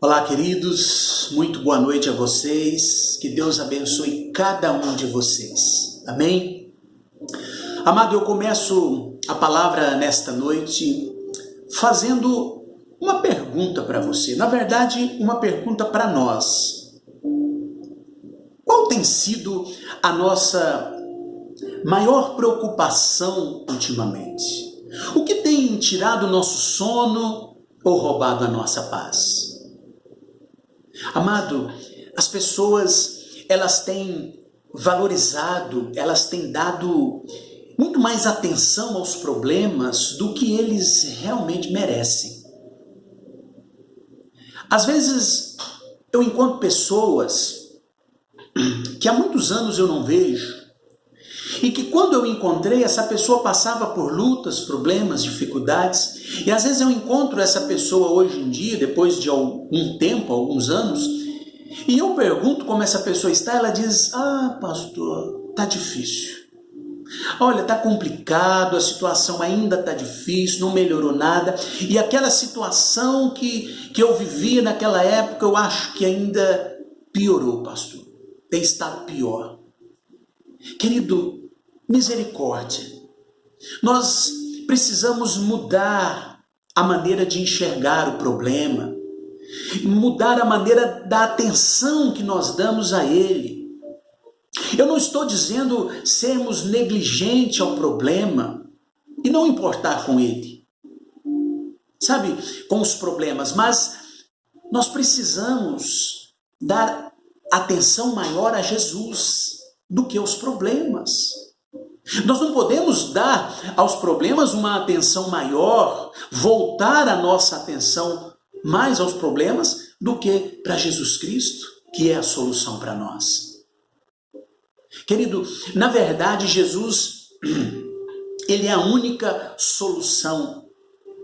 Olá, queridos, muito boa noite a vocês, que Deus abençoe cada um de vocês, amém? Amado, eu começo a palavra nesta noite fazendo uma pergunta para você, na verdade, uma pergunta para nós. Qual tem sido a nossa maior preocupação ultimamente? O que tem tirado o nosso sono ou roubado a nossa paz? Amado, as pessoas, elas têm valorizado, elas têm dado muito mais atenção aos problemas do que eles realmente merecem. Às vezes, eu encontro pessoas que há muitos anos eu não vejo, e que quando eu encontrei, essa pessoa passava por lutas, problemas, dificuldades, e às vezes eu encontro essa pessoa hoje em dia, depois de algum tempo, alguns anos, e eu pergunto como essa pessoa está, ela diz, pastor, tá difícil. Olha, tá complicado, a situação ainda tá difícil, não melhorou nada, e aquela situação que eu vivia naquela época, eu acho que ainda piorou, pastor, tem estado pior. Querido, misericórdia. Nós precisamos mudar a maneira de enxergar o problema, mudar a maneira da atenção que nós damos a ele. Eu não estou dizendo sermos negligentes ao problema e não importar com ele, sabe, com os problemas, mas nós precisamos dar atenção maior a Jesus do que aos problemas. Nós não podemos dar aos problemas uma atenção maior, voltar a nossa atenção mais aos problemas do que para Jesus Cristo, que é a solução para nós. Querido, na verdade, Jesus, ele é a única solução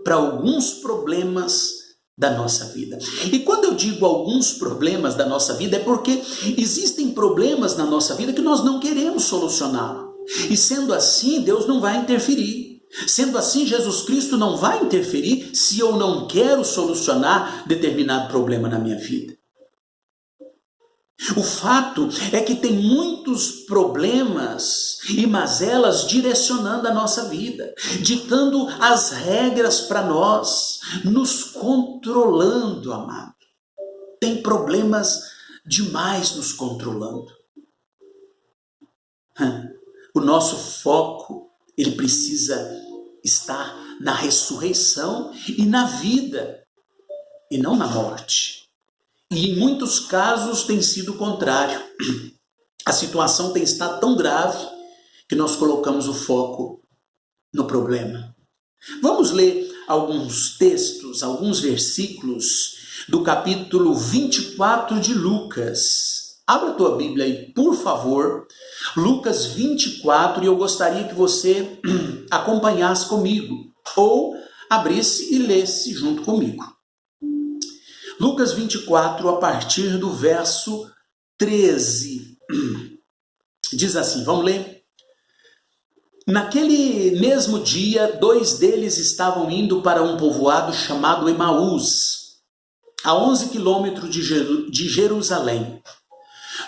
para alguns problemas da nossa vida. E quando eu digo alguns problemas da nossa vida, é porque existem problemas na nossa vida que nós não queremos solucionar. E sendo assim, Deus não vai interferir. Sendo assim, Jesus Cristo não vai interferir se eu não quero solucionar determinado problema na minha vida. O fato é que tem muitos problemas e mazelas direcionando a nossa vida, ditando as regras para nós, nos controlando, amado. Tem problemas demais nos controlando. O nosso foco, ele precisa estar na ressurreição e na vida, e não na morte. E em muitos casos tem sido o contrário. A situação tem estado tão grave que nós colocamos o foco no problema. Vamos ler alguns textos, alguns versículos do capítulo 24 de Lucas. Abra a tua Bíblia aí, por favor. Lucas 24, e eu gostaria que você acompanhasse comigo, ou abrisse e lesse junto comigo. Lucas 24, a partir do verso 13, diz assim, vamos ler? Naquele mesmo dia, 2 deles estavam indo para um povoado chamado Emaús, a 11 quilômetros de Jerusalém.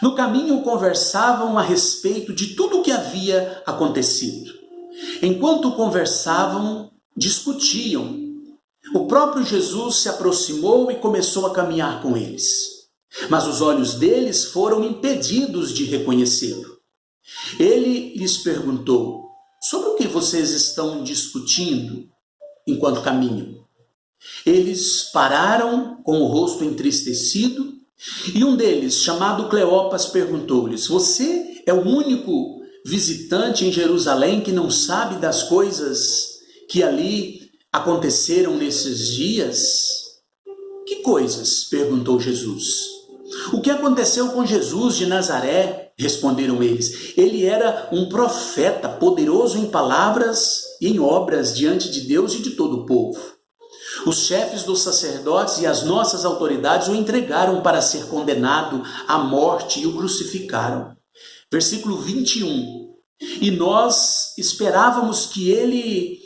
No caminho conversavam a respeito de tudo o que havia acontecido. Enquanto conversavam, discutiam. O próprio Jesus se aproximou e começou a caminhar com eles. Mas os olhos deles foram impedidos de reconhecê-lo. Ele lhes perguntou, sobre o que vocês estão discutindo enquanto caminham? Eles pararam com o rosto entristecido e um deles, chamado Cleopas, perguntou-lhes, você é o único visitante em Jerusalém que não sabe das coisas que ali aconteceram nesses dias? Que coisas? Perguntou Jesus. O que aconteceu com Jesus de Nazaré? Responderam eles. Ele era um profeta, poderoso em palavras e em obras diante de Deus e de todo o povo. Os chefes dos sacerdotes e as nossas autoridades o entregaram para ser condenado à morte e o crucificaram. Versículo 21. E nós esperávamos que ele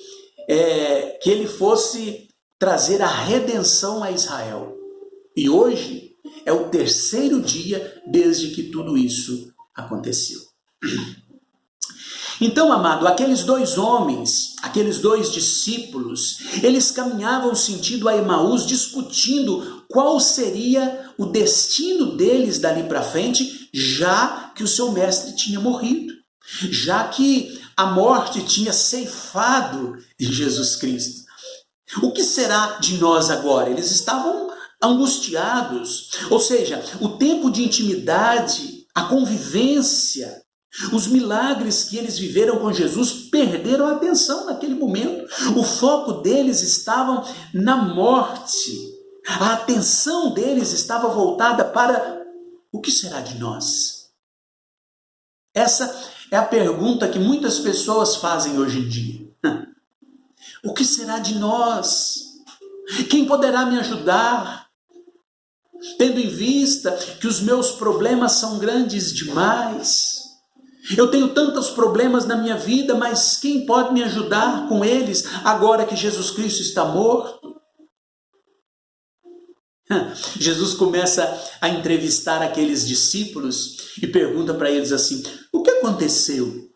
fosse trazer a redenção a Israel. E hoje é o terceiro dia desde que tudo isso aconteceu. Então, amado, aqueles dois homens, aqueles dois discípulos, eles caminhavam sentido a Emaús, discutindo qual seria o destino deles dali para frente, já que o seu mestre tinha morrido, já que a morte tinha ceifado de Jesus Cristo. O que será de nós agora? Eles estavam angustiados, ou seja, o tempo de intimidade, a convivência, os milagres que eles viveram com Jesus perderam a atenção naquele momento. O foco deles estava na morte. A atenção deles estava voltada para o que será de nós? Essa é a pergunta que muitas pessoas fazem hoje em dia. O que será de nós? Quem poderá me ajudar? Tendo em vista que os meus problemas são grandes demais. Eu tenho tantos problemas na minha vida, mas quem pode me ajudar com eles agora que Jesus Cristo está morto? Jesus começa a entrevistar aqueles discípulos e pergunta para eles assim: o que aconteceu?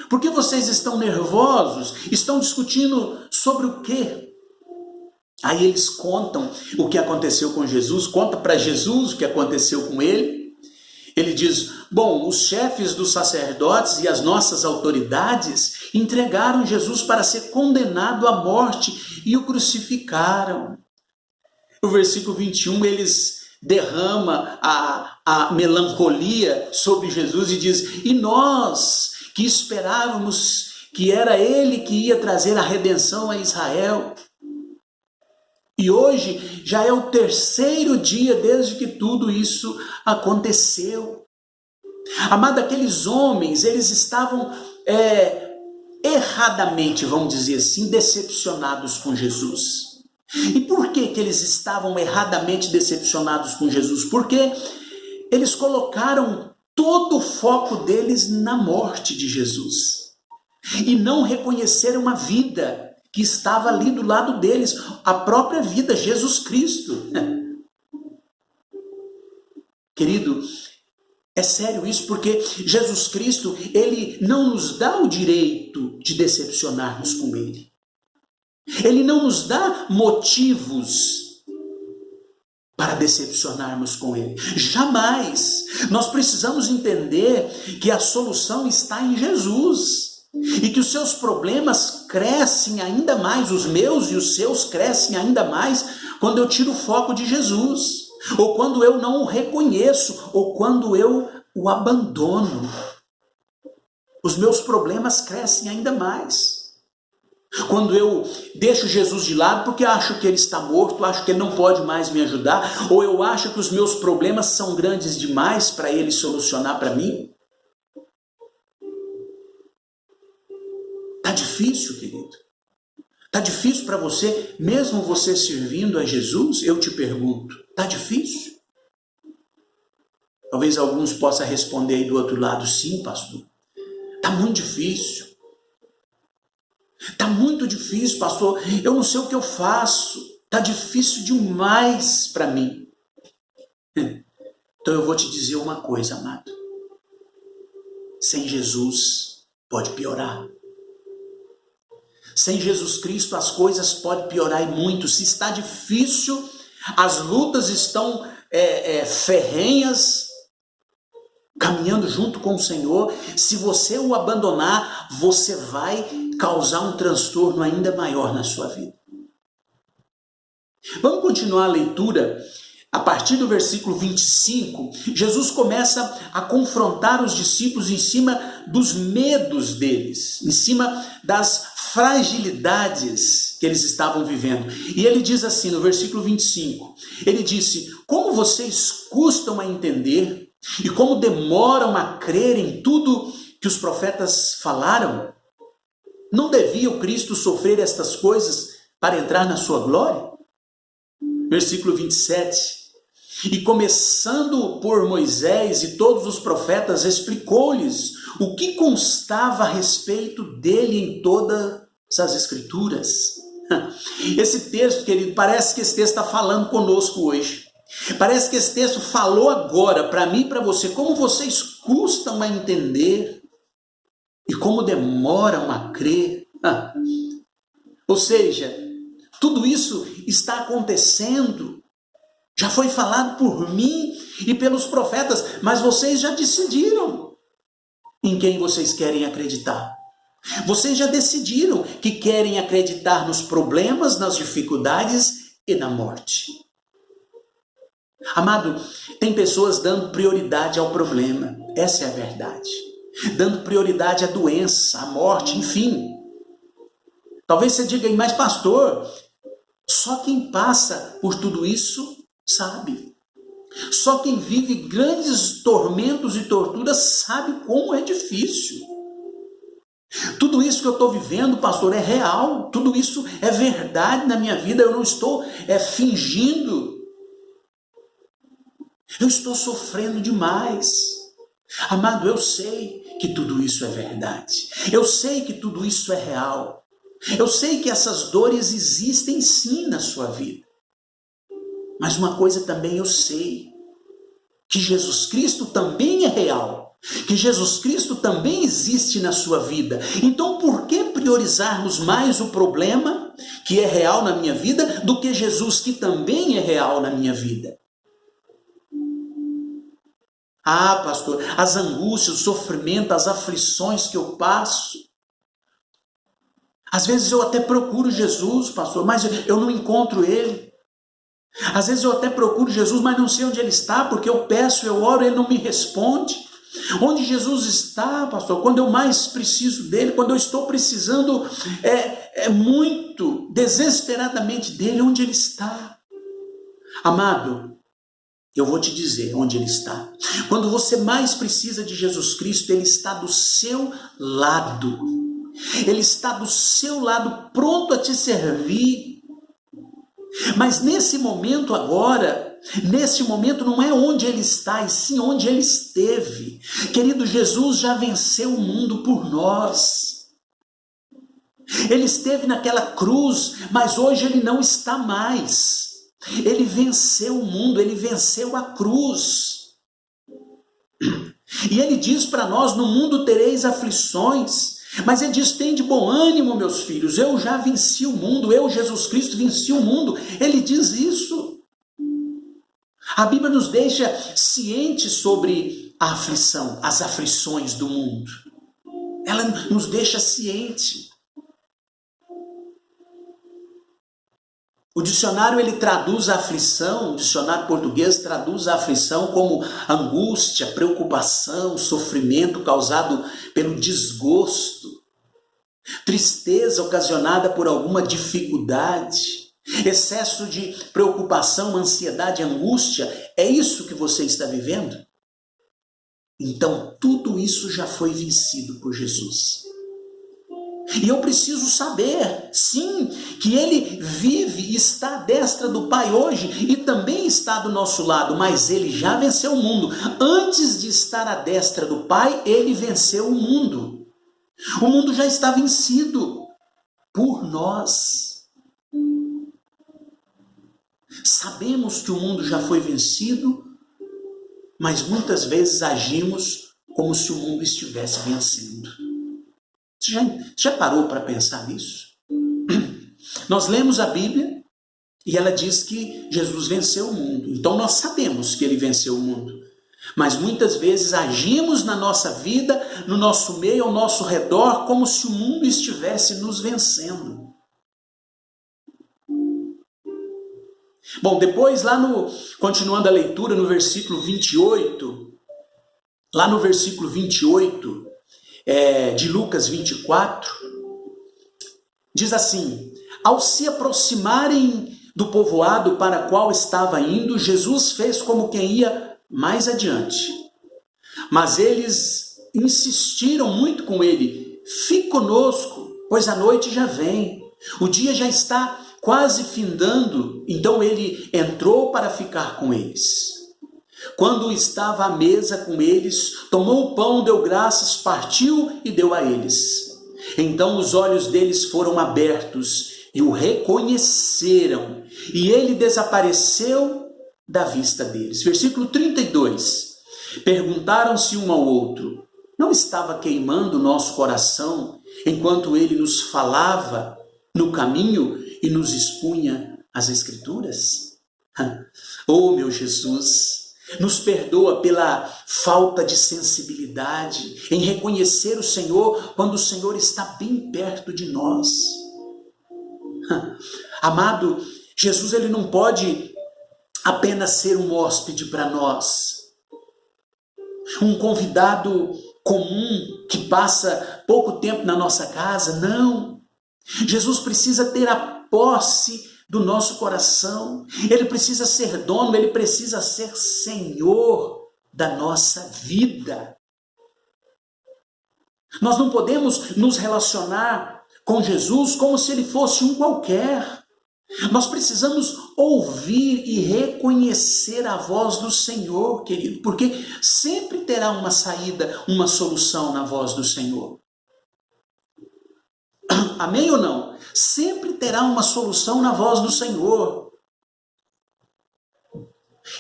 Por que vocês estão nervosos? Estão discutindo sobre o quê? Aí eles contam o que aconteceu com Jesus, conta para Jesus o que aconteceu com ele. Ele diz: bom, os chefes dos sacerdotes e as nossas autoridades entregaram Jesus para ser condenado à morte e o crucificaram. No versículo 21, eles derramam a melancolia sobre Jesus e diz: e nós que esperávamos que era ele que ia trazer a redenção a Israel. E hoje já é o terceiro dia desde que tudo isso aconteceu. Amado, aqueles homens, eles estavam erradamente, vamos dizer assim, decepcionados com Jesus. E por que eles estavam erradamente decepcionados com Jesus? Porque eles colocaram todo o foco deles na morte de Jesus. E não reconheceram a vida que estava ali do lado deles, a própria vida, Jesus Cristo. Querido, é sério isso, porque Jesus Cristo, ele não nos dá o direito de decepcionarmos com ele. Ele não nos dá motivos para decepcionarmos com ele. Jamais. Nós precisamos entender que a solução está em Jesus. E que os seus problemas crescem ainda mais, os meus e os seus crescem ainda mais quando eu tiro o foco de Jesus, ou quando eu não o reconheço, ou quando eu o abandono. Os meus problemas crescem ainda mais. Quando eu deixo Jesus de lado porque acho que ele está morto, acho que ele não pode mais me ajudar, ou eu acho que os meus problemas são grandes demais para ele solucionar para mim. Está difícil, querido? Está difícil para você, mesmo você servindo a Jesus? Eu te pergunto, está difícil? Talvez alguns possam responder aí do outro lado: sim, pastor. Está muito difícil. Está muito difícil, pastor. Eu não sei o que eu faço. Está difícil demais para mim. Então eu vou te dizer uma coisa, amado. Sem Jesus pode piorar. Sem Jesus Cristo as coisas podem piorar e muito. Se está difícil, as lutas estão ferrenhas, caminhando junto com o Senhor. Se você o abandonar, você vai causar um transtorno ainda maior na sua vida. Vamos continuar a leitura. A partir do versículo 25, Jesus começa a confrontar os discípulos em cima dos medos deles, em cima das fragilidades que eles estavam vivendo. E ele diz assim, no versículo 25, ele disse: como vocês custam a entender e como demoram a crer em tudo que os profetas falaram? Não devia o Cristo sofrer estas coisas para entrar na sua glória? Versículo 27. E começando por Moisés e todos os profetas, explicou-lhes o que constava a respeito dele em todas as Escrituras. Esse texto, querido, parece que esse texto está falando conosco hoje. Parece que esse texto falou agora para mim e para você. Como vocês custam a entender e como demoram a crer. Ou seja, tudo isso está acontecendo. Já foi falado por mim e pelos profetas, mas vocês já decidiram em quem vocês querem acreditar. Vocês já decidiram que querem acreditar nos problemas, nas dificuldades e na morte. Amado, tem pessoas dando prioridade ao problema, essa é a verdade. Dando prioridade à doença, à morte, enfim. Talvez você diga, mas pastor, só quem passa por tudo isso sabe. Só quem vive grandes tormentos e torturas sabe como é difícil. Tudo isso que eu estou vivendo, pastor, é real. Tudo isso é verdade na minha vida. Eu não estou fingindo. Eu estou sofrendo demais. Amado, eu sei que tudo isso é verdade. Eu sei que tudo isso é real. Eu sei que essas dores existem sim na sua vida. Mas uma coisa também eu sei, que Jesus Cristo também é real, que Jesus Cristo também existe na sua vida. Então por que priorizarmos mais o problema que é real na minha vida do que Jesus que também é real na minha vida? Ah, pastor, as angústias, o sofrimento, as aflições que eu passo. Às vezes eu até procuro Jesus, pastor, mas eu não encontro Ele. Às vezes eu até procuro Jesus, mas não sei onde Ele está, porque eu peço, eu oro, Ele não me responde. Onde Jesus está, pastor, quando eu mais preciso dEle, quando eu estou precisando muito, desesperadamente dEle, onde Ele está? Amado, eu vou te dizer onde Ele está. Quando você mais precisa de Jesus Cristo, Ele está do seu lado. Ele está do seu lado, pronto a te servir. Mas nesse momento agora, nesse momento não é onde Ele está, e sim onde Ele esteve. Querido, Jesus já venceu o mundo por nós. Ele esteve naquela cruz, mas hoje Ele não está mais. Ele venceu o mundo, Ele venceu a cruz. E Ele diz para nós, no mundo tereis aflições. Mas Ele diz, tem de bom ânimo, meus filhos, eu já venci o mundo, eu, Jesus Cristo, venci o mundo. Ele diz isso. A Bíblia nos deixa cientes sobre a aflição, as aflições do mundo. Ela nos deixa ciente. O dicionário ele traduz a aflição, o dicionário português traduz a aflição como angústia, preocupação, sofrimento causado pelo desgosto, tristeza ocasionada por alguma dificuldade, excesso de preocupação, ansiedade, angústia. É isso que você está vivendo? Então tudo isso já foi vencido por Jesus. E eu preciso saber, sim, que Ele vive e está à destra do Pai hoje e também está do nosso lado, mas Ele já venceu o mundo. Antes de estar à destra do Pai, Ele venceu o mundo. O mundo já está vencido por nós. Sabemos que o mundo já foi vencido, mas muitas vezes agimos como se o mundo estivesse vencendo. Você já parou para pensar nisso? Nós lemos a Bíblia e ela diz que Jesus venceu o mundo. Então nós sabemos que Ele venceu o mundo. Mas muitas vezes agimos na nossa vida, no nosso meio, ao nosso redor, como se o mundo estivesse nos vencendo. Bom, depois continuando a leitura no versículo 28, lá no versículo 28, de Lucas 24, diz assim: ao se aproximarem do povoado para qual estava indo, Jesus fez como quem ia mais adiante. Mas eles insistiram muito com ele: fique conosco, pois a noite já vem, o dia já está quase findando. Então ele entrou para ficar com eles. Quando estava à mesa com eles, tomou o pão, deu graças, partiu e deu a eles. Então os olhos deles foram abertos e o reconheceram, e ele desapareceu da vista deles. Versículo 32. Perguntaram-se um ao outro: não estava queimando o nosso coração enquanto ele nos falava no caminho e nos expunha as Escrituras? Oh, meu Jesus, nos perdoa pela falta de sensibilidade em reconhecer o Senhor quando o Senhor está bem perto de nós. Amado, Jesus ele não pode apenas ser um hóspede para nós, um convidado comum que passa pouco tempo na nossa casa. Não. Jesus precisa ter a posse do nosso coração. Ele precisa ser dono, ele precisa ser Senhor da nossa vida. Nós não podemos nos relacionar com Jesus como se ele fosse um qualquer. Nós precisamos ouvir e reconhecer a voz do Senhor, querido, porque sempre terá uma saída, uma solução na voz do Senhor. Amém ou não? Sempre terá uma solução na voz do Senhor.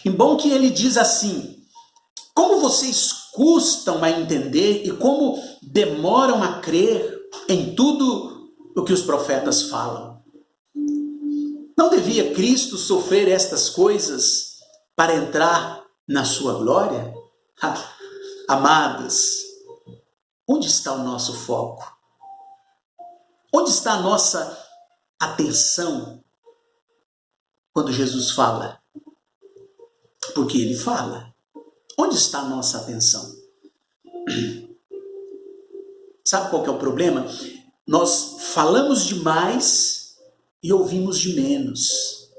E bom que ele diz assim: como vocês custam a entender e como demoram a crer em tudo o que os profetas falam. Não devia Cristo sofrer estas coisas para entrar na sua glória? Amados, onde está o nosso foco? Onde está a nossa atenção quando Jesus fala? Porque ele fala. Onde está a nossa atenção? Sabe qual que é o problema? Nós falamos demais e ouvimos de menos.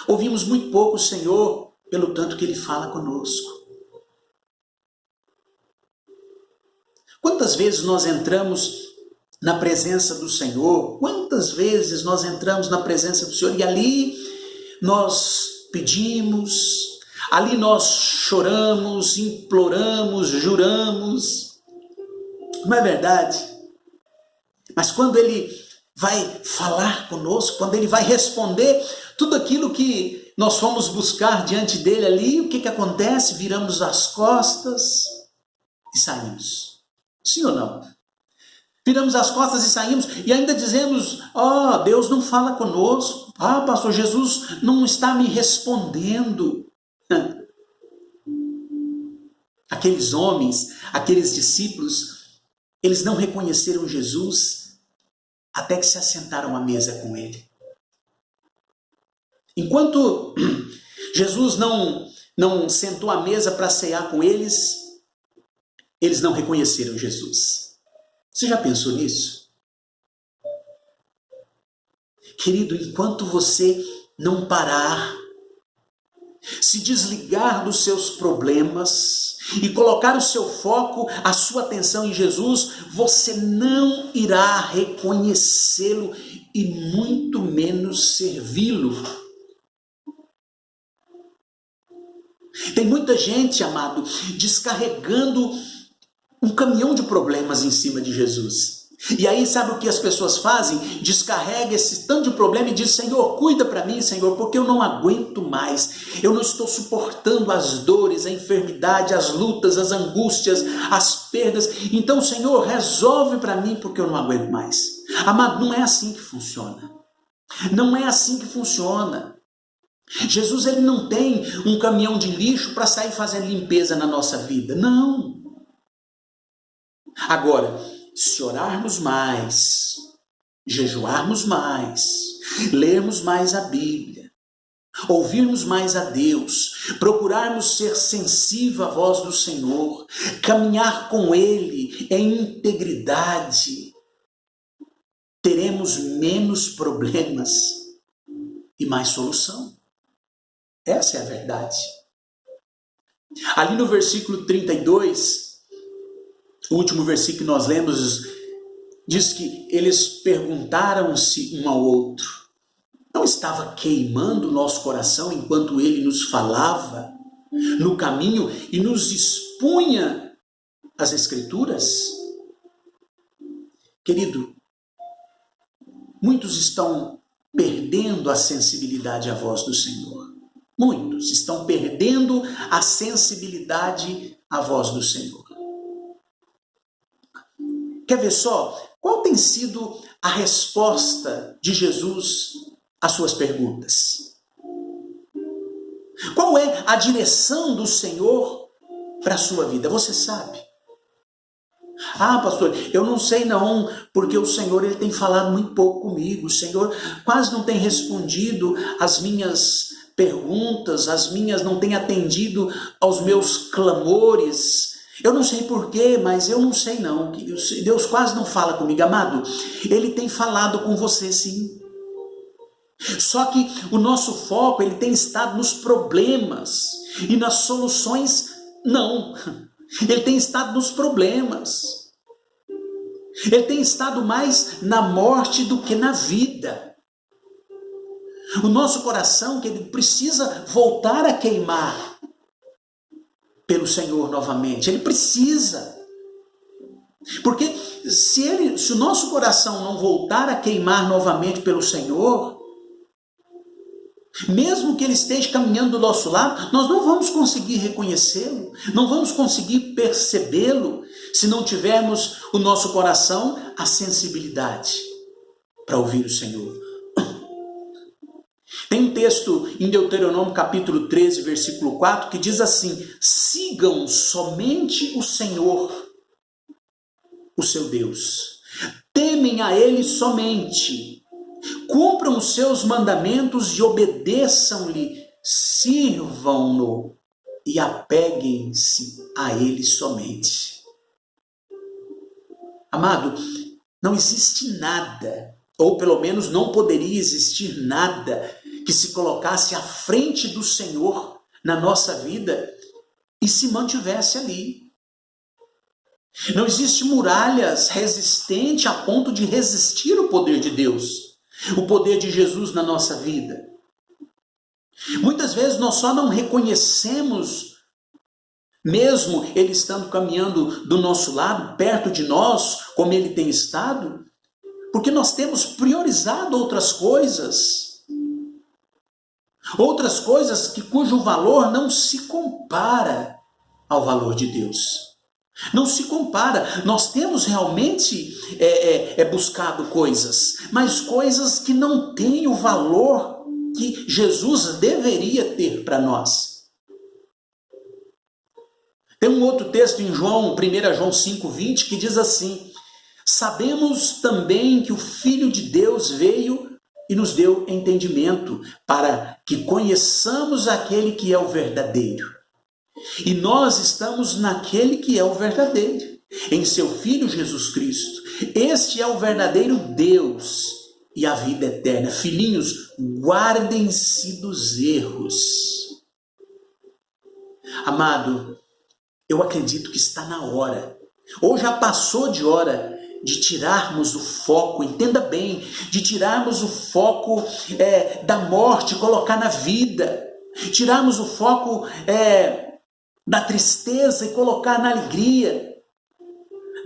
Ouvimos muito pouco o Senhor, pelo tanto que ele fala conosco. Quantas vezes nós entramos na presença do Senhor? Quantas vezes nós entramos na presença do Senhor e ali nós pedimos, ali nós choramos, imploramos, juramos. Não é verdade? Mas quando ele vai falar conosco, quando ele vai responder tudo aquilo que nós fomos buscar diante dele ali, o que acontece? Viramos as costas e saímos. Sim ou não? Viramos as costas e saímos e ainda dizemos: Deus não fala conosco. Pastor, Jesus não está me respondendo. Aqueles homens, aqueles discípulos, eles não reconheceram Jesus até que se assentaram à mesa com ele. Enquanto Jesus não sentou à mesa para cear com eles, eles não reconheceram Jesus. Você já pensou nisso? Querido, enquanto você não parar, se desligar dos seus problemas e colocar o seu foco, a sua atenção em Jesus, você não irá reconhecê-lo e muito menos servi-lo. Tem muita gente, amado, descarregando um caminhão de problemas em cima de Jesus. E aí sabe o que as pessoas fazem? Descarrega esse tanto de problema e diz: Senhor, cuida para mim, Senhor, porque eu não aguento mais. Eu não estou suportando as dores, a enfermidade, as lutas, as angústias, as perdas. Então, Senhor, resolve para mim porque eu não aguento mais. Amado, não é assim que funciona. Não é assim que funciona. Jesus ele não tem um caminhão de lixo para sair fazendo limpeza na nossa vida. Não. Agora, se orarmos mais, jejuarmos mais, lermos mais a Bíblia, ouvirmos mais a Deus, procurarmos ser sensível à voz do Senhor, caminhar com Ele em integridade, teremos menos problemas e mais solução. Essa é a verdade. Ali no versículo 32, o último versículo que nós lemos, diz que eles perguntaram-se um ao outro: não estava queimando o nosso coração enquanto ele nos falava no caminho e nos expunha as Escrituras? Querido, muitos estão perdendo a sensibilidade à voz do Senhor. Muitos estão perdendo a sensibilidade à voz do Senhor. Quer ver só? Qual tem sido a resposta de Jesus às suas perguntas? Qual é a direção do Senhor para a sua vida? Você sabe? Ah, pastor, eu não sei não, porque o Senhor ele tem falado muito pouco comigo. O Senhor quase não tem respondido às minhas perguntas, não tem atendido aos meus clamores. Eu não sei porquê, mas eu não sei não. Deus quase não fala comigo, amado. Ele tem falado com você sim. Só que o nosso foco ele tem estado nos problemas e nas soluções não. Ele tem estado nos problemas. Ele tem estado mais na morte do que na vida. O nosso coração, que ele precisa voltar a queimar pelo Senhor novamente. Ele precisa. Porque se o nosso coração não voltar a queimar novamente pelo Senhor, mesmo que ele esteja caminhando do nosso lado, nós não vamos conseguir reconhecê-lo, não vamos conseguir percebê-lo, se não tivermos o nosso coração a sensibilidade para ouvir o Senhor. Tem um texto em Deuteronômio capítulo 13, versículo 4, que diz assim: sigam somente o Senhor, o seu Deus, temem a Ele somente, cumpram os seus mandamentos e obedeçam-lhe, sirvam-no e apeguem-se a Ele somente. Amado, não existe nada, ou pelo menos não poderia existir nada, que se colocasse à frente do Senhor na nossa vida e se mantivesse ali. Não existe muralhas resistentes a ponto de resistir o poder de Deus, o poder de Jesus na nossa vida. Muitas vezes nós só não reconhecemos, mesmo Ele estando caminhando do nosso lado, perto de nós, como Ele tem estado, porque nós temos priorizado outras coisas cujo valor não se compara ao valor de Deus. Não se compara. Nós temos realmente buscado coisas, mas coisas que não têm o valor que Jesus deveria ter para nós. Tem um outro texto em 1 João 5,20, que diz assim: sabemos também que o Filho de Deus veio e nos deu entendimento, para que conheçamos aquele que é o verdadeiro. E nós estamos naquele que é o verdadeiro, em seu Filho Jesus Cristo. Este é o verdadeiro Deus e a vida eterna. Filhinhos, guardem-se dos erros. Amado, eu acredito que está na hora, ou já passou de hora, de tirarmos o foco, entenda bem, de tirarmos o foco da morte, colocar na vida, tirarmos o foco da tristeza e colocar na alegria,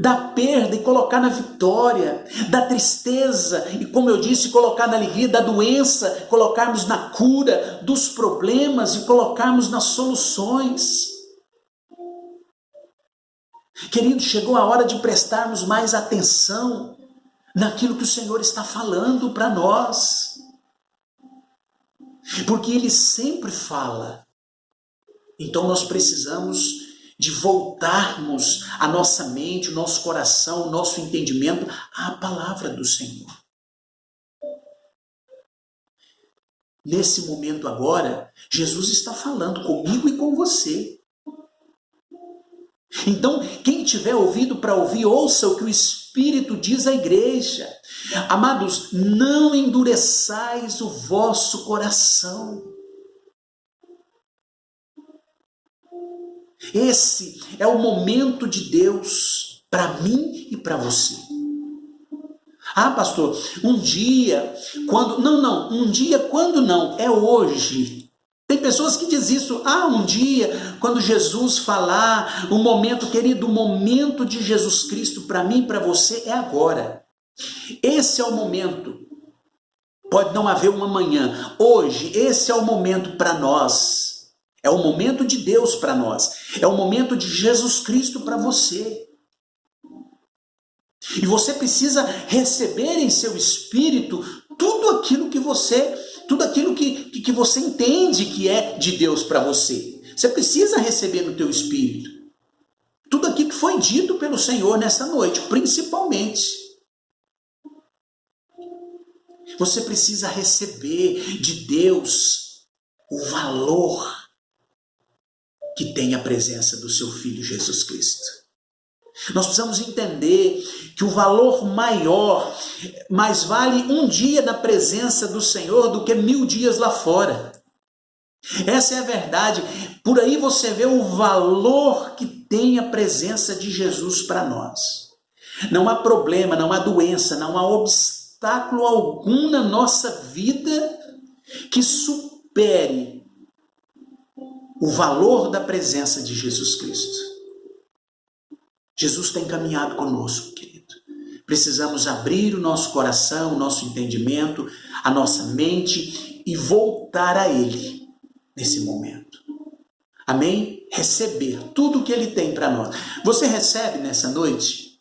da perda e colocar na vitória, da tristeza e, como eu disse, colocar na alegria, da doença, colocarmos na cura, dos problemas e colocarmos nas soluções. Querido, chegou a hora de prestarmos mais atenção naquilo que o Senhor está falando para nós. Porque Ele sempre fala. Então nós precisamos de voltarmos a nossa mente, o nosso coração, o nosso entendimento à palavra do Senhor. Nesse momento agora, Jesus está falando comigo e com você. Então, quem tiver ouvido para ouvir, ouça o que o Espírito diz à igreja. Amados, não endureçais o vosso coração. Esse é o momento de Deus para mim e para você. Ah, pastor, um dia, quando... Não, um dia, quando não, é hoje. Tem pessoas que dizem isso, um dia, quando Jesus falar, o momento, querido, o momento de Jesus Cristo para mim e para você é agora. Esse é o momento. pode não haver um amanhã. Hoje, esse é o momento para nós. É o momento de Deus para nós. É o momento de Jesus Cristo para você. E você precisa receber em seu espírito tudo aquilo que você entende que é de Deus para você. Você precisa receber no teu espírito tudo aquilo que foi dito pelo Senhor nesta noite, principalmente. Você precisa receber de Deus o valor que tem a presença do seu Filho Jesus Cristo. Nós precisamos entender que o valor maior, mais vale um dia na presença do Senhor do que 1000 dias lá fora. Essa é a verdade. Por aí você vê o valor que tem a presença de Jesus para nós. Não há problema, não há doença, não há obstáculo algum na nossa vida que supere o valor da presença de Jesus Cristo. Jesus tem caminhado conosco, querido. Precisamos abrir o nosso coração, o nosso entendimento, a nossa mente e voltar a Ele nesse momento. Amém? Receber tudo o que Ele tem para nós. Você recebe nessa noite?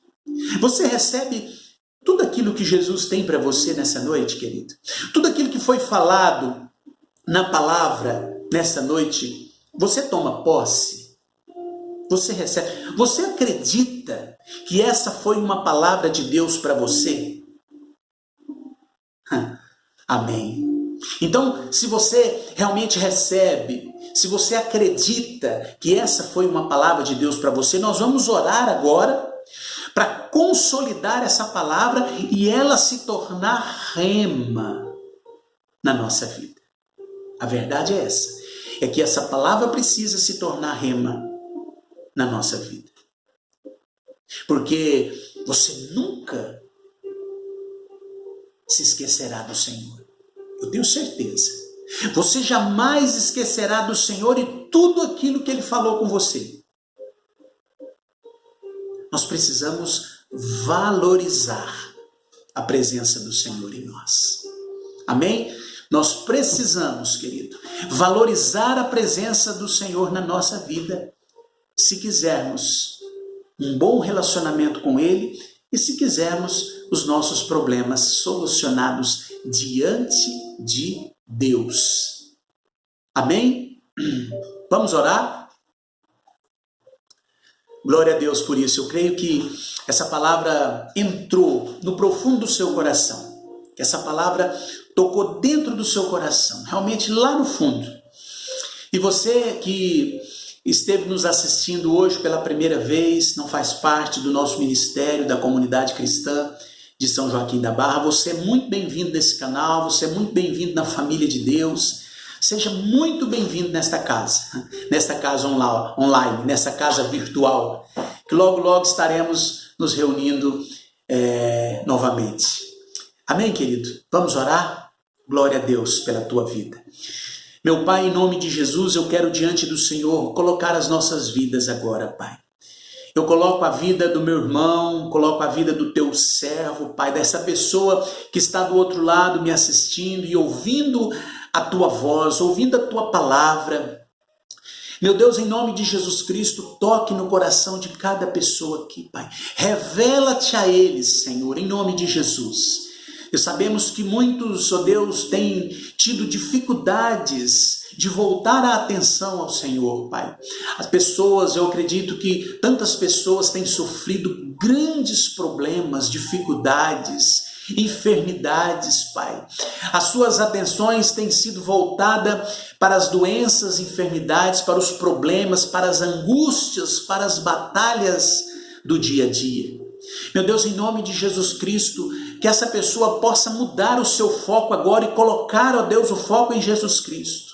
Você recebe tudo aquilo que Jesus tem para você nessa noite, querido? Tudo aquilo que foi falado na palavra nessa noite, você toma posse? Você recebe? Você acredita que essa foi uma palavra de Deus para você? Amém. Então, se você realmente recebe, se você acredita que essa foi uma palavra de Deus para você, nós vamos orar agora para consolidar essa palavra e ela se tornar rema na nossa vida. A verdade é essa, é que essa palavra precisa se tornar rema na nossa vida. Porque você nunca se esquecerá do Senhor. Eu tenho certeza. Você jamais esquecerá do Senhor e tudo aquilo que Ele falou com você. Nós precisamos valorizar a presença do Senhor em nós. Amém? Nós precisamos, querido, valorizar a presença do Senhor na nossa vida, se quisermos um bom relacionamento com Ele e se quisermos os nossos problemas solucionados diante de Deus. Amém? Vamos orar? Glória a Deus por isso. Eu creio que essa palavra entrou no profundo do seu coração. Que essa palavra tocou dentro do seu coração, realmente lá no fundo. E você que esteve nos assistindo hoje pela primeira vez, não faz parte do nosso ministério, da comunidade cristã de São Joaquim da Barra, você é muito bem-vindo nesse canal, você é muito bem-vindo na família de Deus. Seja muito bem-vindo nesta casa online, nessa casa virtual, que logo, logo estaremos nos reunindo novamente. Amém, querido? Vamos orar? Glória a Deus pela tua vida. Meu Pai, em nome de Jesus, eu quero diante do Senhor colocar as nossas vidas agora, Pai. Eu coloco a vida do meu irmão, coloco a vida do teu servo, Pai, dessa pessoa que está do outro lado me assistindo e ouvindo a tua voz, ouvindo a tua palavra. Meu Deus, em nome de Jesus Cristo, toque no coração de cada pessoa aqui, Pai. Revela-te a eles, Senhor, em nome de Jesus. E sabemos que muitos, ó Deus, têm tido dificuldades de voltar a atenção ao Senhor, Pai. As pessoas, eu acredito que tantas pessoas têm sofrido grandes problemas, dificuldades, enfermidades, Pai. As suas atenções têm sido voltadas para as doenças, enfermidades, para os problemas, para as angústias, para as batalhas do dia a dia. Meu Deus, em nome de Jesus Cristo, que essa pessoa possa mudar o seu foco agora e colocar, ó Deus, o foco em Jesus Cristo.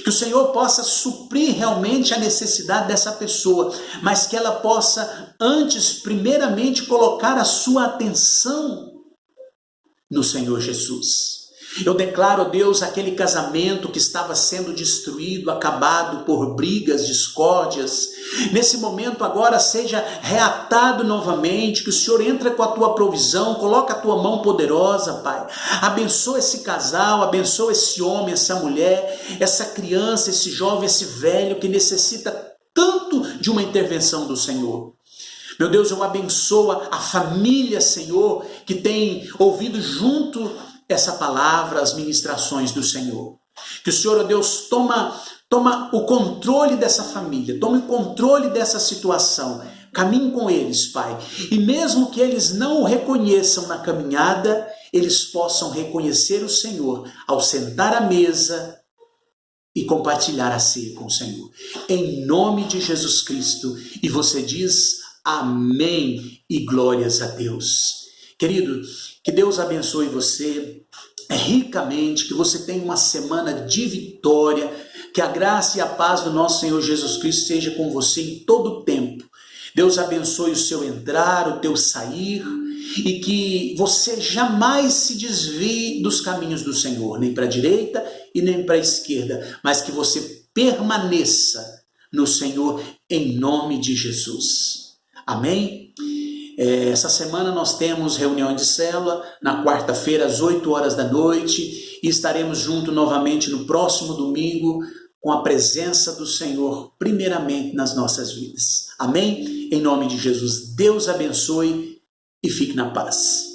Que o Senhor possa suprir realmente a necessidade dessa pessoa, mas que ela possa antes, primeiramente, colocar a sua atenção no Senhor Jesus. Eu declaro, ó Deus, aquele casamento que estava sendo destruído, acabado por brigas, discórdias, nesse momento agora seja reatado novamente, que o Senhor entra com a tua provisão, coloca a tua mão poderosa, Pai. Abençoa esse casal, abençoa esse homem, essa mulher, essa criança, esse jovem, esse velho que necessita tanto de uma intervenção do Senhor. Meu Deus, eu abençoo a família, Senhor, que tem ouvido junto essa palavra, as ministrações do Senhor. Que o Senhor, ó Deus, toma o controle dessa família, tome o controle dessa situação. Caminhe com eles, Pai. E mesmo que eles não o reconheçam na caminhada, eles possam reconhecer o Senhor ao sentar à mesa e compartilhar a ceia com o Senhor. Em nome de Jesus Cristo. E você diz amém e glórias a Deus. Querido, que Deus abençoe você ricamente, que você tenha uma semana de vitória, que a graça e a paz do nosso Senhor Jesus Cristo seja com você em todo o tempo. Deus abençoe o seu entrar, o teu sair, e que você jamais se desvie dos caminhos do Senhor, nem para a direita e nem para a esquerda, mas que você permaneça no Senhor em nome de Jesus. Amém? Essa semana nós temos reunião de célula, na quarta-feira às 8 horas da noite, e estaremos juntos novamente no próximo domingo, com a presença do Senhor, primeiramente nas nossas vidas. Amém? Em nome de Jesus, Deus abençoe e fique na paz.